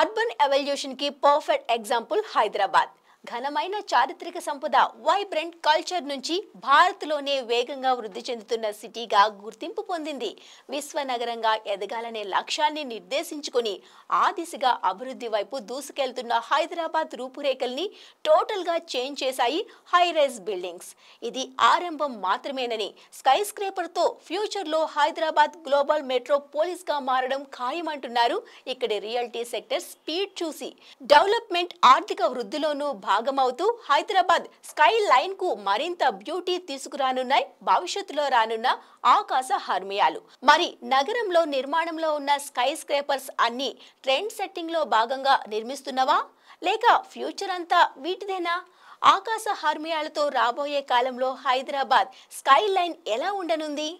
Urban evolution కి perfect example Hyderabad. ఘనమైన చారిత్రక సంపద, వైబ్రెంట్ కల్చర్ నుంచి భారత్లోనే వేగంగా వృద్ధి చెందుతున్న సిటీగా గుర్తింపు పొందింది. విశ్వనగరంగా ఎదగాలనే లక్ష్యాన్ని నిర్దేశించుకుని ఆ దిశగా అభివృద్ధి వైపు దూసుకెళ్తున్న హైదరాబాద్ రూపురేఖల్ని టోటల్ గా చేంజ్ చేశాయి హై రైజ్ బిల్డింగ్స్. ఇది ఆరంభం మాత్రమేనని, స్కై స్క్రేపర్ తో ఫ్యూచర్ లో హైదరాబాద్ గ్లోబల్ మెట్రోపోలిస్ గా మారడం ఖాయమంటున్నారు ఇక్కడి రియల్టీ సెక్టర్ స్పీడ్ చూసి. డెవలప్మెంట్ ఆర్థిక వృద్ధిలోనూ భాగమవుతూ హైదరాబాద్ స్కై లైన్ కు మరింత బ్యూటీ తీసుకురానున్నాయి భవిష్యత్తులో రానున్న ఆకాశ హర్మ్యాలు. మరి నగరంలో నిర్మాణంలో ఉన్న స్కై స్క్రేపర్స్ అన్ని ట్రెండ్ సెట్టింగ్ లో భాగంగా నిర్మిస్తున్నవా, లేక ఫ్యూచర్ అంతా వీటిదేనా? ఆకాశ హర్మ్యాలతో రాబోయే కాలంలో హైదరాబాద్ స్కై లైన్ ఎలా ఉండనుంది?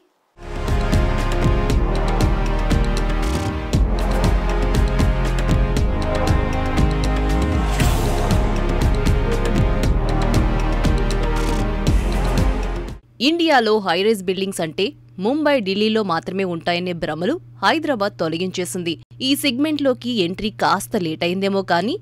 ఇండియాలో హైరైజ్ బిల్డింగ్స్ అంటే ముంబై, ఢిల్లీలో మాత్రమే ఉంటాయనే భ్రమలు హైదరాబాద్ తొలగించేసింది. ఈ సెగ్మెంట్లోకి ఎంట్రీ కాస్త లేట్ అయిందేమో కానీ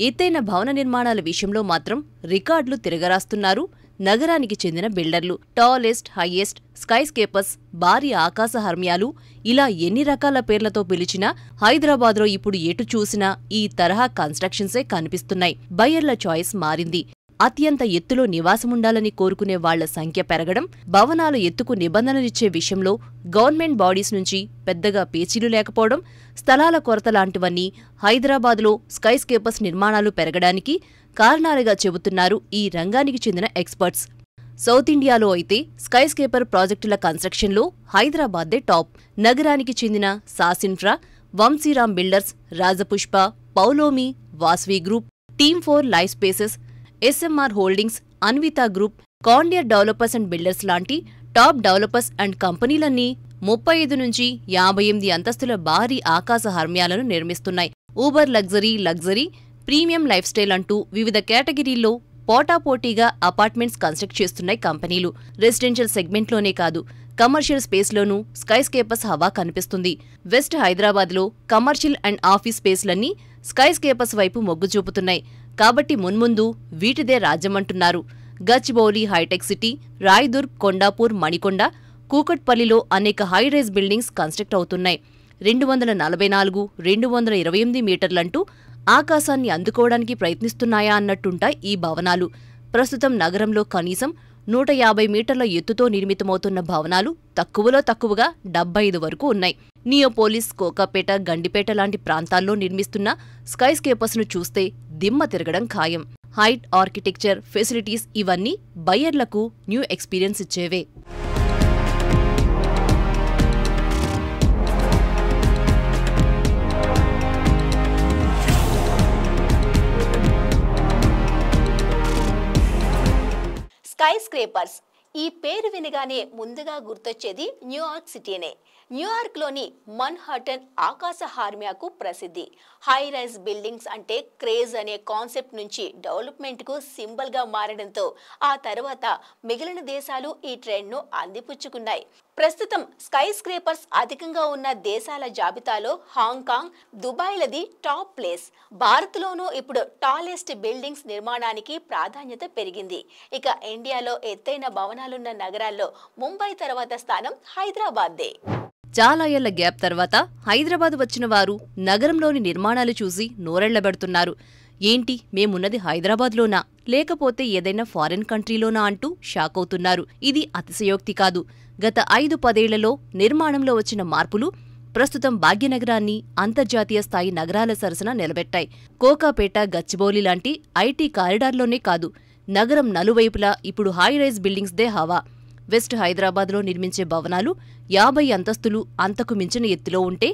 ఎత్తైన భవన నిర్మాణాల విషయంలో మాత్రం రికార్డులు తిరగరాస్తున్నారు నగరానికి చెందిన బిల్డర్లు. టాలెస్ట్, హైయెస్ట్, స్కై స్కేపర్స్, భారీ ఆకాశ హర్మ్యాలు, ఇలా ఎన్ని రకాల పేర్లతో పిలిచినా హైదరాబాద్లో ఇప్పుడు ఎటు చూసినా ఈ తరహా కన్స్ట్రక్షన్సే కనిపిస్తున్నాయి. బయ్యర్ల చాయిస్ మారింది. అత్యంత ఎత్తులో నివాసముండాలని కోరుకునే వాళ్ల సంఖ్య పెరగడం, భవనాలు ఎత్తుకు నిబంధనలిచ్చే విషయంలో గవర్నమెంట్ బాడీస్ నుంచి పెద్దగా పేచీలు లేకపోవడం, స్థలాల కొరత లాంటివన్నీ హైదరాబాద్లో స్కై స్కేపర్స్ నిర్మాణాలు పెరగడానికి కారణాలుగా చెబుతున్నారు ఈ రంగానికి చెందిన ఎక్స్పర్ట్స్. సౌత్ ఇండియాలో అయితే స్కై స్కేపర్ ప్రాజెక్టుల కన్స్ట్రక్షన్లో హైదరాబాద్దే టాప్. నగరానికి చెందిన Sasinfra, Vamshiram builders, Rajapushpa, Poulomi, Vasavi group, team four life spaces, SMR holdings, Anvita group, Candeur developers and builders లాంటి టాప్ డెవలపర్స్ అండ్ కంపెనీలన్నీ 35 నుంచి 58 అంతస్తుల భారీ ఆకాశ హర్మ్యాలను నిర్మిస్తున్నాయి. Uber luxury, premium life style అంటూ వివిధ కేటగిరీల్లో పోటాపోటీగా అపార్ట్మెంట్స్ కన్స్ట్రక్ట్ చేస్తున్నాయి కంపెనీలు. రెసిడెన్షియల్ సెగ్మెంట్లోనే కాదు, కమర్షియల్ స్పేస్లోనూ స్కై స్కేపర్స్ హవా కనిపిస్తుంది. వెస్ట్ హైదరాబాద్లో commercial and office స్పేస్లన్నీ sky scrapers వైపు మొగ్గు చూపుతున్నాయి. కాబట్టి మున్ముందు వీటిదే రాజ్యమంటున్నారు. గచ్చిబౌలి హైటెక్ సిటీ, రాయ్దుర్గ్, కొండాపూర్, మణికొండ, కూకట్పల్లిలో అనేక హైరైజ్ బిల్డింగ్స్ కన్స్ట్రక్ట్ అవుతున్నాయి. 244, 228 మీటర్లంటూ ఆకాశాన్ని అందుకోవడానికి ప్రయత్నిస్తున్నాయా అన్నట్టుంటాయి ఈ భవనాలు. ప్రస్తుతం నగరంలో కనీసం 150 మీటర్ల ఎత్తుతో నిర్మితమవుతున్న భవనాలు తక్కువలో తక్కువగా 75 వరకు ఉన్నాయి. నియోపోలిస్, కోకాపేట, గండిపేట లాంటి ప్రాంతాల్లో నిర్మిస్తున్న స్కై స్కేపర్స్ను చూస్తే దిమ్మ తిరగడం ఖాయం. హైట్, ఆర్కిటెక్చర్, ఫెసిలిటీస్ ఇవన్నీ బయ్యర్లకు న్యూ ఎక్స్పీరియన్స్ ఇచ్చేవే. స్కై స్క్రేపర్స్ ఈ పేరు వినగానే ముందుగా గుర్తొచ్చేది న్యూయార్క్ సిటీనే. న్యూయార్క్లోని మన్హాటన్ ఆకాశ హార్మ్యాకు ప్రసిద్ధి. హై రైజ్ బిల్డింగ్స్ అంటే క్రేజ్ అనే కాన్సెప్ట్ నుంచి డెవలప్మెంట్కు సింబల్గా మారడంతో ఆ తర్వాత మిగిలిన దేశాలు ఈ ట్రెండ్ను అందిపుచ్చుకున్నాయి. ప్రస్తుతం స్కై స్క్రేపర్స్ అధికంగా ఉన్న దేశాల జాబితాలో హాంకాంగ్, దుబాయ్లది టాప్ ప్లేస్. భారత్లోనూ ఇప్పుడు టాలెస్ట్ బిల్డింగ్స్ నిర్మాణానికి ప్రాధాన్యత పెరిగింది. ఇక ఇండియాలో ఎత్తైన భవనాలున్న నగరాల్లో ముంబై తర్వాత స్థానం హైదరాబాద్దే. చాలా ఏళ్ల గ్యాప్ తర్వాత హైదరాబాద్ వచ్చిన వారు నగరంలోని నిర్మాణాలు చూసి నోరెళ్లబెడుతున్నారు. ఏంటి, మేమున్నది హైదరాబాద్లోనా, లేకపోతే ఏదైనా ఫారిన్ కంట్రీలోనా అంటూ షాక్ అవుతున్నారు. ఇది అతిశయోక్తి కాదు. గత 5-10 ఏళ్లలో నిర్మాణంలో వచ్చిన మార్పులు ప్రస్తుతం భాగ్యనగరాన్ని అంతర్జాతీయ స్థాయి నగరాల సరసన నిలబెట్టాయి. కోకాపేట, గచ్చిబౌలి లాంటి ఐటీ కారిడార్లోనే కాదు, నగరం నలువైపులా ఇప్పుడు హై రైజ్ బిల్డింగ్స్దే హవా. వెస్ట్ హైదరాబాద్లో నిర్మించే భవనాలు 50 అంతస్తులు అంతకు మించిన ఎత్తులో ఉంటే,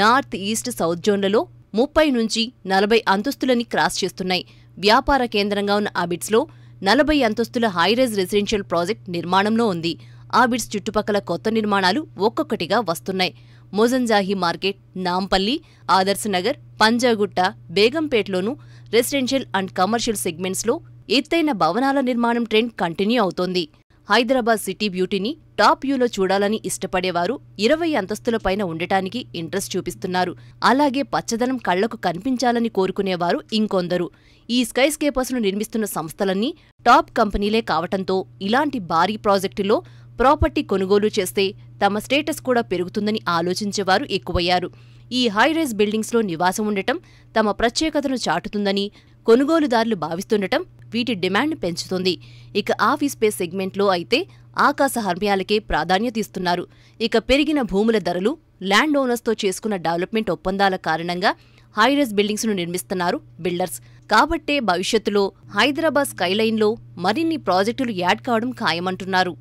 నార్త్, ఈస్ట్, సౌత్ జోన్లలో 30 నుంచి 40 అంతస్తులని క్రాస్ చేస్తున్నాయి. వ్యాపార కేంద్రంగా ఉన్న ఆబిడ్స్లో 40 అంతస్తుల హైరైజ్ రెసిడెన్షియల్ ప్రాజెక్ట్ నిర్మాణంలో ఉంది. ఆబిడ్స్ చుట్టుపక్కల కొత్త నిర్మాణాలు ఒక్కొక్కటిగా వస్తున్నాయి. మొజంజాహి మార్కెట్, నాంపల్లి, ఆదర్శ్ నగర్, పంజాగుట్ట, బేగంపేట్లోనూ రెసిడెన్షియల్ అండ్ కమర్షియల్ సెగ్మెంట్స్లో ఎత్తైన భవనాల నిర్మాణం ట్రెండ్ కంటిన్యూ అవుతోంది. హైదరాబాద్ సిటీ బ్యూటీని టాప్ వ్యూలో చూడాలని ఇష్టపడేవారు 20 అంతస్తుల పైన ఉండటానికి ఇంట్రెస్ట్ చూపిస్తున్నారు. అలాగే పచ్చదనం కళ్లకు కనిపించాలని కోరుకునేవారు ఇంకొందరు. ఈ స్కై స్కేపర్స్ను నిర్మిస్తున్న సంస్థలన్నీ టాప్ కంపెనీలే కావటంతో ఇలాంటి భారీ ప్రాజెక్టులో ప్రాపర్టీ కొనుగోలు చేస్తే తమ స్టేటస్ కూడా పెరుగుతుందని ఆలోచించేవారు ఎక్కువయ్యారు. ఈ హైరైజ్ బిల్డింగ్స్లో నివాసం ఉండటం తమ ప్రత్యేకతను చాటుతుందని కొనుగోలుదారులు భావిస్తుండటం వీటి డిమాండ్ పెంచుతుంది. ఇక ఆఫీస్ స్పేస్ సెగ్మెంట్లో అయితే ఆకాశ హర్మ్యాలకే ప్రాధాన్యత ఇస్తున్నారు. ఇక పెరిగిన భూముల ధరలు, ల్యాండ్ ఓనర్స్తో చేసుకున్న డెవలప్మెంట్ ఒప్పందాల కారణంగా హైరైజ్ బిల్డింగ్స్ను నిర్మిస్తున్నారు బిల్డర్స్. కాబట్టే భవిష్యత్తులో హైదరాబాద్ స్కైలైన్లో మరిన్ని ప్రాజెక్టులు యాడ్ కావడం ఖాయమంటున్నారు.